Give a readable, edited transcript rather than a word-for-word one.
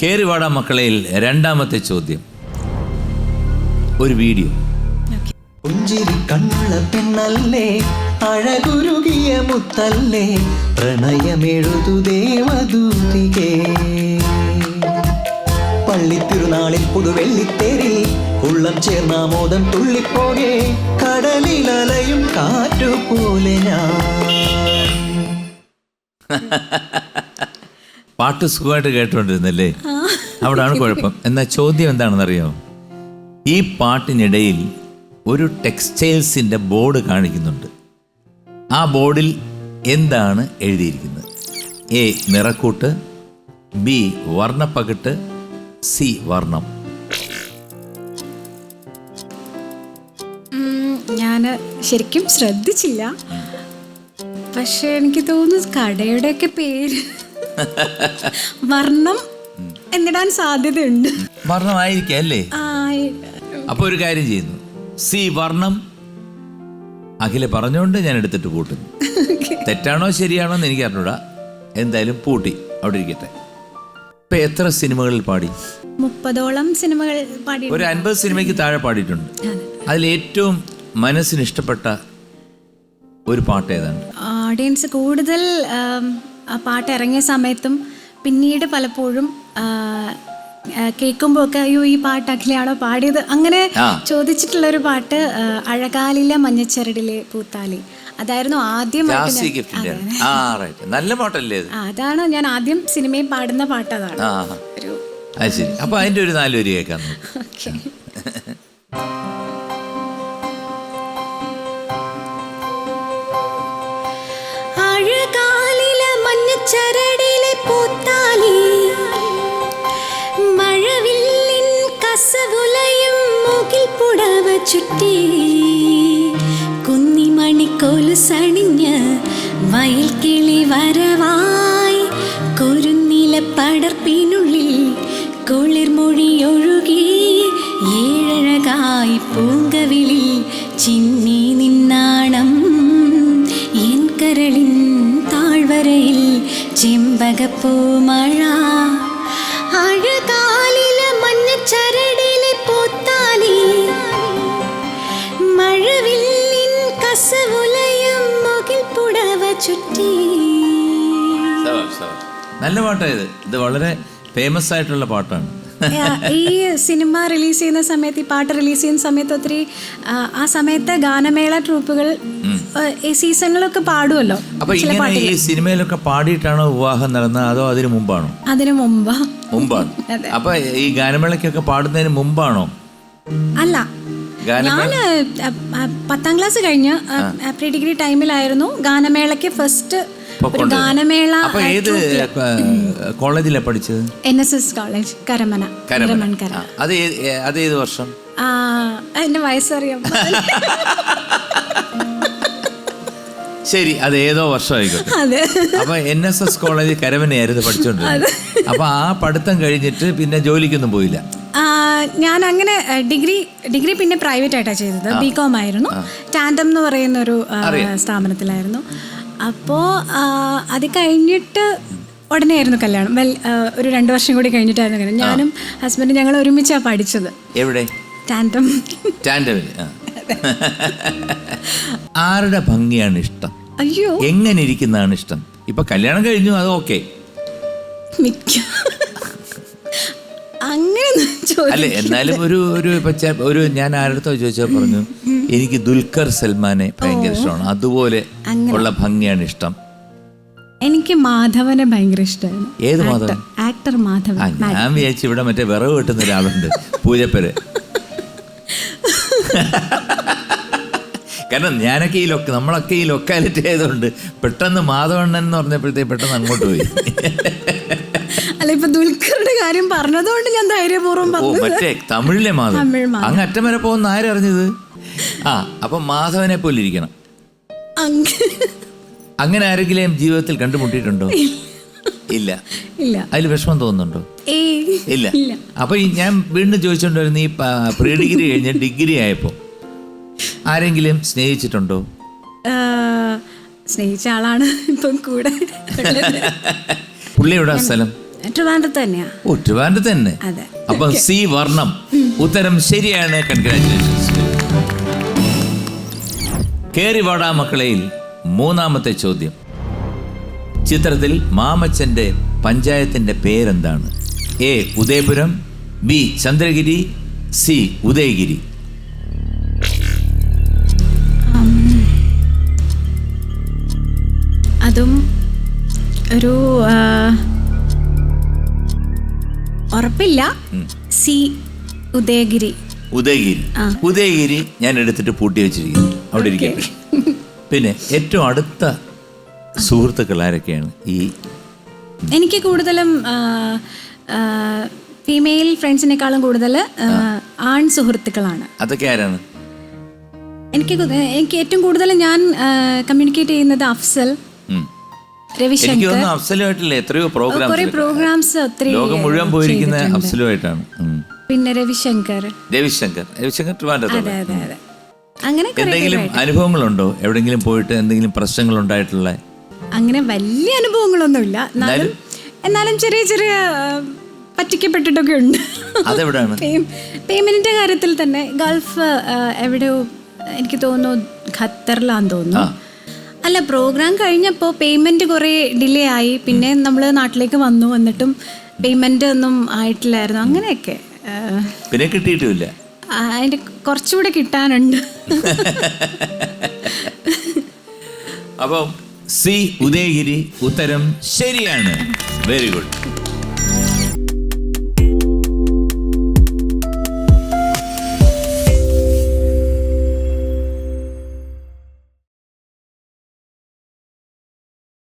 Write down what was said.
കേറിവാടാ മക്കളയിൽ രണ്ടാമത്തെ ചോദ്യം, ഒരു വീഡിയോ. പുഞ്ചിരി കണ്ണുള്ള പെണ്ണല്ലേ, അഴകുരുകിയ മുത്തല്ലേ, പ്രണയമെഴുതു ദേവദൂതികേ. പള്ളിത്തിരുനാളിൽ പുതുവെള്ളിത്തേരിൽ ഉള്ളം ചേർന്ന മോദം തുള്ളിപ്പോകെ, കടലിൽ അലയും കാറ്റുപോലെ ഞാൻ. പാട്ട് സുഖമായിട്ട് കേട്ടോണ്ടിരുന്നല്ലേ? അവിടാണ് കുഴപ്പം. എന്നാൽ ചോദ്യം എന്താണെന്നറിയാമോ? ഈ പാട്ടിനിടയിൽ ഒരു ടെക്സ്റ്റൈൽസിൻ്റെ ബോർഡ് കാണിക്കുന്നുണ്ട്. ആ ബോർഡിൽ എന്താണ് എഴുതിയിരിക്കുന്നത്? A Nirakkoottu, B Varnappakittu, C വർണ്ണം. ഞാൻ ശരിക്കും ശ്രദ്ധിച്ചില്ല, പക്ഷെ എനിക്ക് തോന്നുന്നു കടയുടെയൊക്കെ പേര് വർണ്ണം എന്നിടാൻ സാധ്യതയുണ്ട്. വർണ്ണമായിരിക്കാം അല്ലേ? അപ്പൊ ഒരു കാര്യം ചെയ്യുന്നു, സി വർണ്ണം അഖില പറഞ്ഞുകൊണ്ട് ഞാൻ എടുത്തിട്ട് പൂട്ടുന്നു. തെറ്റാണോ ശരിയാണോ എന്ന് എനിക്ക് അറിഞ്ഞൂടാ, എന്തായാലും പൂട്ടി അവിടെ ഇരിക്കട്ടെ. ഇപ്പൊ എത്ര സിനിമകളിൽ പാടി? 30ഓളം സിനിമകൾ പാടി. ഒരു 50 സിനിമയ്ക്ക് താഴെ പാടിയിട്ടുണ്ട്. അതിൽ ഏറ്റവും മനസ്സിന് ഇഷ്ടപ്പെട്ട ഒരു പാട്ട് ഏതാണ്? ഓഡിയൻസ് കൂടുതൽ ആ പാട്ട് ഇറങ്ങിയ സമയത്തും പിന്നീട് പലപ്പോഴും കേൾക്കുമ്പോൾ ഒക്കെ അയ്യോ ഈ പാട്ട് അഖിലയാണോ പാടിയത് അങ്ങനെ ചോദിച്ചിട്ടുള്ളൊരു പാട്ട് അഴകാലിലെ മഞ്ഞച്ചരടിലെ പൂത്താലി. അതായിരുന്നു ആദ്യമായിട്ട്. നല്ല പാട്ടല്ലേ? അതാണ് ഞാൻ ആദ്യം സിനിമയിൽ പാടുന്ന പാട്ട്. അതാണ് ഒരു. അപ്പൊ അതിന്റെ ഒരു 4 വരി കേൾക്കാം. അഴകാലിലെ മഞ്ഞച്ചരടിലെ പൂത്താലി, മഴവില്ലിൻ കസവുലയും മുകിൽ പുടവ ചുറ്റി, കുന്നിമണിക്കോല് സണിഞ്ഞ് വയൽ കിളി വരവായി, കുരുന്നില പടർപ്പിനുള്ളിൽ കുളിർമൊഴിയൊഴുകി, ഏഴഴകായി പൂങ്കവിളിൽ ചിന്നി നിന്നാണം, എൻ കരളിൻ താഴ്വരയിൽ ചെമ്പകപ്പൂമഴ, അഴകാലിലെ മഞ്ഞച്ചരടിലെ പൂത്താലി, മഴവില്ലിൻ കസവുലയും മുകിൽ പുടവ ചുറ്റി. നല്ല പാട്ടായത്. ഇത് വളരെ ഫേമസ് ആയിട്ടുള്ള പാട്ടാണ്. ഈ സിനിമ റിലീസ് ചെയ്യുന്ന സമയത്ത്, ഈ പാട്ട് റിലീസ് ചെയ്യുന്ന സമയത്ത് ഒത്തിരി ആ സമയത്ത് ഗാനമേള ട്രൂപ്പുകൾ ഈ സീസണിലൊക്കെ പാടുമല്ലോ. അപ്പൊ ഇങ്ങനെ ഈ സിനിമയിലൊക്കെ പാടിയിട്ടാണോ വിവാഹം നടന്നത്, അതോ അതിനു മുമ്പാണോ? അതിനു മുമ്പാണ്. അപ്പൊ ഈ ഗാനമേളക്കൊക്കെ പാടുന്നതിന് മുമ്പാണോ? അല്ല, ഞാൻ 10ാം ക്ലാസ് കഴിഞ്ഞ് പ്രീ ഡിഗ്രി ടൈമിലായിരുന്നു ഗാനമേളയ്ക്ക് ഫസ്റ്റ് ഗാനമേള. കോളേജിലാ പഠിച്ചത്? NSS college Karamana. അത് ഏത് വർഷം? എന്റെ വയസ്സറിയാം. ശരി, അത് ഏതോ വർഷം ആയിക്കോട്ടെ. അപ്പൊ NSS കോളേജ് കരമനയായിരുന്നു പഠിച്ചോണ്ടിരുന്നത്. അപ്പൊ ആ പഠിത്തം കഴിഞ്ഞിട്ട് പിന്നെ ജോലിക്കൊന്നും പോയില്ല? ഞാൻ അങ്ങനെ ഡിഗ്രി പിന്നെ പ്രൈവറ്റ് ആയിട്ടാണ് ചെയ്തത്. BCom ആയിരുന്നു. ടാൻഡം എന്ന് പറയുന്ന ഒരു സ്ഥാപനത്തിലായിരുന്നു. അപ്പോൾ അത് കഴിഞ്ഞിട്ട് ഉടനെ ആയിരുന്നു കല്യാണം. ഒരു 2 വർഷം കൂടി കഴിഞ്ഞിട്ടായിരുന്നു കല്യാണം. ഞാനും ഹസ്ബൻഡും ഞങ്ങൾ ഒരുമിച്ചാണ് പഠിച്ചത്. എവിടെ? ടാൻഡമിൽ. ആരുടെ ഭംഗിയാണ് ഇഷ്ടം? അയ്യോ, എങ്ങനെ ഇരിക്കുന്നതാണ് ഇഷ്ടം? ഇപ്പൊ കല്യാണം കഴിഞ്ഞു, അത് ഓക്കെ. അങ്ങനെ അല്ലെ, എന്നാലും ഒരു ഞാൻ ആരുടെ ചോദിച്ചാൽ പറഞ്ഞു എനിക്ക് ദുൽഖർ സൽമാനെ ഭയങ്കര ഇഷ്ടമാണ്, അതുപോലെ ഉള്ള ഭംഗിയാണ് ഇഷ്ടം. എനിക്ക് മാധവനെ ഭയങ്കര ഇഷ്ടമാണ്. ഏത് മാധവൻ? ആക്ടർ മാധവൻ. ഞാൻ വിചാരിച്ചു ഇവിടെ മറ്റേ വിറവ് കിട്ടുന്ന ഒരാളുണ്ട്, പൂജപ്പര്. കാരണം ഞാനൊക്കെ നമ്മളൊക്കെ ഈ ലൊക്കാലിറ്റി ആയതുകൊണ്ട് പെട്ടെന്ന് മാധവണ്ണൻ എന്ന് പറഞ്ഞപ്പോഴത്തേക്ക് പെട്ടെന്ന് അങ്ങോട്ട് പോയി. അല്ല, ഇപ്പൊ ദുൽഖറുടെ കാര്യം പറഞ്ഞതുകൊണ്ട് ഞാൻ ധൈര്യപൂർവ്വം പറഞ്ഞു. മറ്റേ തമിഴിലെ മാധവൻ അങ്ങ് അറ്റം വരെ പോകുന്ന ആരറിഞ്ഞത്? അപ്പൊ മാധവനെ പോലെ ഇരിക്കണം. അങ്ങനെ ആരെങ്കിലും ജീവിതത്തിൽ കണ്ടുമുട്ടിയിട്ടുണ്ടോ? ഇല്ല. അതിൽ വിഷമം തോന്നുന്നുണ്ടോ? ഇല്ല. അപ്പൊ ഞാൻ വീണ്ടും ചോദിച്ചോണ്ട് വരുന്ന ഈ പ്രീ ഡിഗ്രി കഴിഞ്ഞ് ഡിഗ്രി ആയപ്പോ ആരെങ്കിലും സ്നേഹിച്ചിട്ടുണ്ടോ? സ്നേഹിച്ച ആളാണ് ഇപ്പം കൂടെ. പുള്ളിയുടെ സ്ഥലം ട്രിവാൻഡ്രത്ത് തന്നെയാ. ഓ, ട്രിവാൻഡ്രത്ത് തന്നെ. അതെ. അപ്പം സി വർണ്ണം ഉത്തരം ശരിയാണ്. കൺഗ്രാറ്റുലേഷൻസ്. കേറി വാടാ മക്കളയിൽ മൂന്നാമത്തെ ചോദ്യം. ചിത്രത്തിൽ മാമച്ചന്റെ പഞ്ചായത്തിന്റെ പേരെന്താണ്? A Udayapuram, B Chandragiri, C Udayagiri. അതും ഒരു ഉറപ്പില്ല. സി ഉദയഗിരി. ഉദയഗിരി. ഉദയഗിരി ഞാൻ എടുത്തിട്ട് പൂട്ടി വെച്ചിരിക്കുന്നു. അവിടെ ഇരിക്കട്ടെ. പിന്നെ ഏറ്റവും അടുത്ത സുഹൃത്തുക്കൾ ആരൊക്കെയാണ്? എനിക്ക് കൂടുതലും ഫീമെയിൽ ഫ്രണ്ട്സിനേക്കാളും കൂടുതൽ ആൺ സുഹൃത്തുക്കളാണ്. അതൊക്കെ ആരാണ്? എനിക്ക് ഏറ്റവും കൂടുതൽ ഞാൻ കമ്മ്യൂണിക്കേറ്റ് ചെയ്യുന്നത് അഫ്സൽ, രവിശങ്കർ. അഫ്സലുമായിട്ടില്ല എത്രയോ പ്രോഗ്രാംസ് ഒത്തിരി ലോകം മുഴുവൻ പോയിരിക്കുന്ന അഫ്സലുമായിട്ടാണ്. പിന്നെ രവിശങ്കർ. അതെ അതെ അതെ. അങ്ങനെ എന്തെങ്കിലും അനുഭവങ്ങളുണ്ടോ? എവിടെങ്കിലും പോയിട്ട് എന്തെങ്കിലും പ്രശ്നങ്ങൾ ഉണ്ടായിട്ടുള്ള? അങ്ങനെ വലിയ അനുഭവങ്ങളൊന്നുമില്ല. എന്നാലും ചെറിയ ചെറിയ പറ്റിക്കപ്പെട്ടിട്ടൊക്കെ ഉണ്ട്. അതെവിടെയാണ്? പേയ്മെന്റിന്റെ കാര്യത്തിൽ തന്നെ. ഗൾഫ് എവിടെയോ എനിക്ക് തോന്നുന്നു ഖത്തറിലാന്ന് തോന്നുന്നു. അല്ല, പ്രോഗ്രാം കഴിഞ്ഞപ്പോൾ പേയ്മെന്റ് കുറേ ഡിലേ ആയി. പിന്നെ നമ്മൾ നാട്ടിലേക്ക് വന്നിട്ടും പേയ്മെന്റ് ഒന്നും ആയിട്ടില്ലായിരുന്നു. അങ്ങനെയൊക്കെ. പിന്നെ കിട്ടിയിട്ടില്ല. അതിന്റെ കുറച്ചുകൂടെ കിട്ടാനുണ്ട്. അപ്പം സി ഉദയഗിരി ഉത്തരം ശരിയാണ്. Very good.